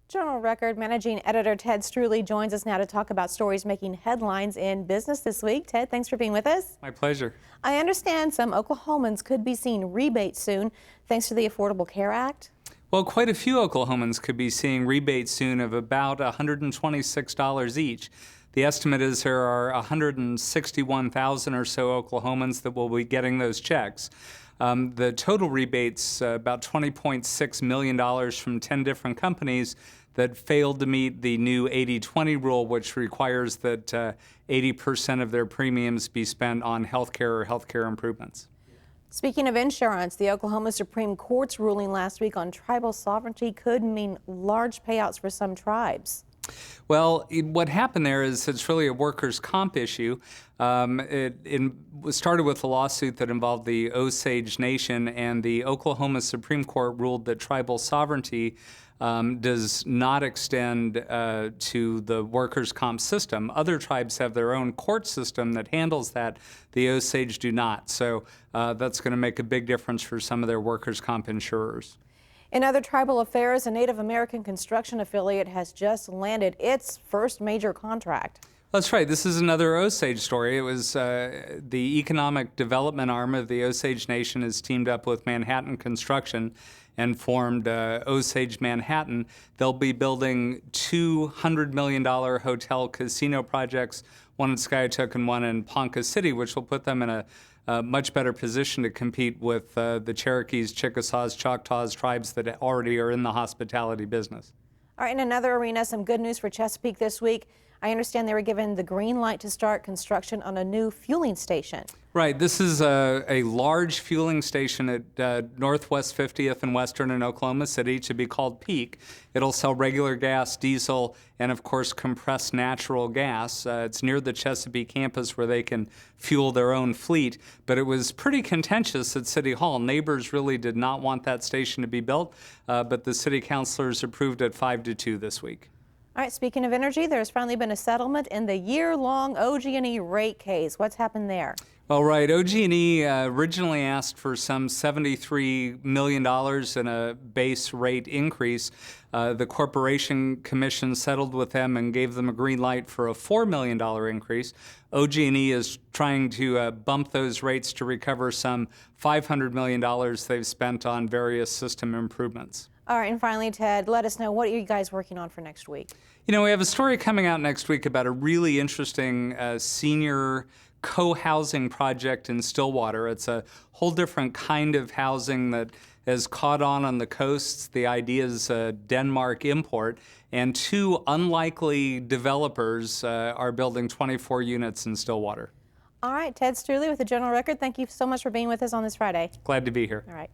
Journal Record Managing Editor Ted Streuli joins us now to talk about stories making headlines in business this week. Ted, thanks for being with us. My pleasure. I understand some Oklahomans could be seeing rebates soon thanks to the Affordable Care Act. Well, quite a few Oklahomans could be seeing rebates soon of about $126 each. The estimate is there are 161,000 or so Oklahomans that will be getting those checks. The total rebates, about $20.6 million from 10 different companies that failed to meet the new 80-20 rule, which requires that 80% of their premiums be spent on healthcare or healthcare improvements. Speaking of insurance, the Oklahoma Supreme Court's ruling last week on tribal sovereignty could mean large payouts for some tribes. Well, what happened there is it's really a workers' comp issue. It started with a lawsuit that involved the Osage Nation, and the Oklahoma Supreme Court ruled that tribal sovereignty does not extend to the workers' comp system. Other tribes have their own court system that handles that. The Osage do not. So that's going to make a big difference for some of their workers' comp insurers. In other tribal affairs, a Native American construction affiliate has just landed its first major contract. That's right. This is another Osage story. It was the economic development arm of the Osage Nation has teamed up with Manhattan Construction and formed Osage Manhattan. They'll be building $200 million hotel casino projects, one in Skiatook and one in Ponca City, which will put them in a much better position to compete with the Cherokees, Chickasaws, Choctaws, tribes that already are in the hospitality business. All right, in another arena, some good news for Chesapeake this week. I understand they were given the green light to start construction on a new fueling station. Right. This is a large fueling station at Northwest 50th and Western in Oklahoma City, to be called Peak. It'll sell regular gas, diesel, and of course compressed natural gas. It's near the Chesapeake campus where they can fuel their own fleet, but it was pretty contentious at City Hall. Neighbors really did not want that station to be built, but the city councilors approved it 5-2 this week. All right, speaking of energy, there's finally been a settlement in the year-long OG&E rate case. What's happened there? Well, right. OG&E originally asked for some $73 million in a base rate increase. The Corporation Commission settled with them and gave them a green light for a $4 million increase. OG&E is trying to bump those rates to recover some $500 million they've spent on various system improvements. All right, and finally, Ted, let us know, what are you guys working on for next week? You know, we have a story coming out next week about a really interesting senior co-housing project in Stillwater. It's a whole different kind of housing that has caught on the coasts. The idea is a Denmark import, and two unlikely developers are building 24 units in Stillwater. All right, Ted Streuli with the Journal Record, thank you so much for being with us on this Friday. Glad to be here. All right.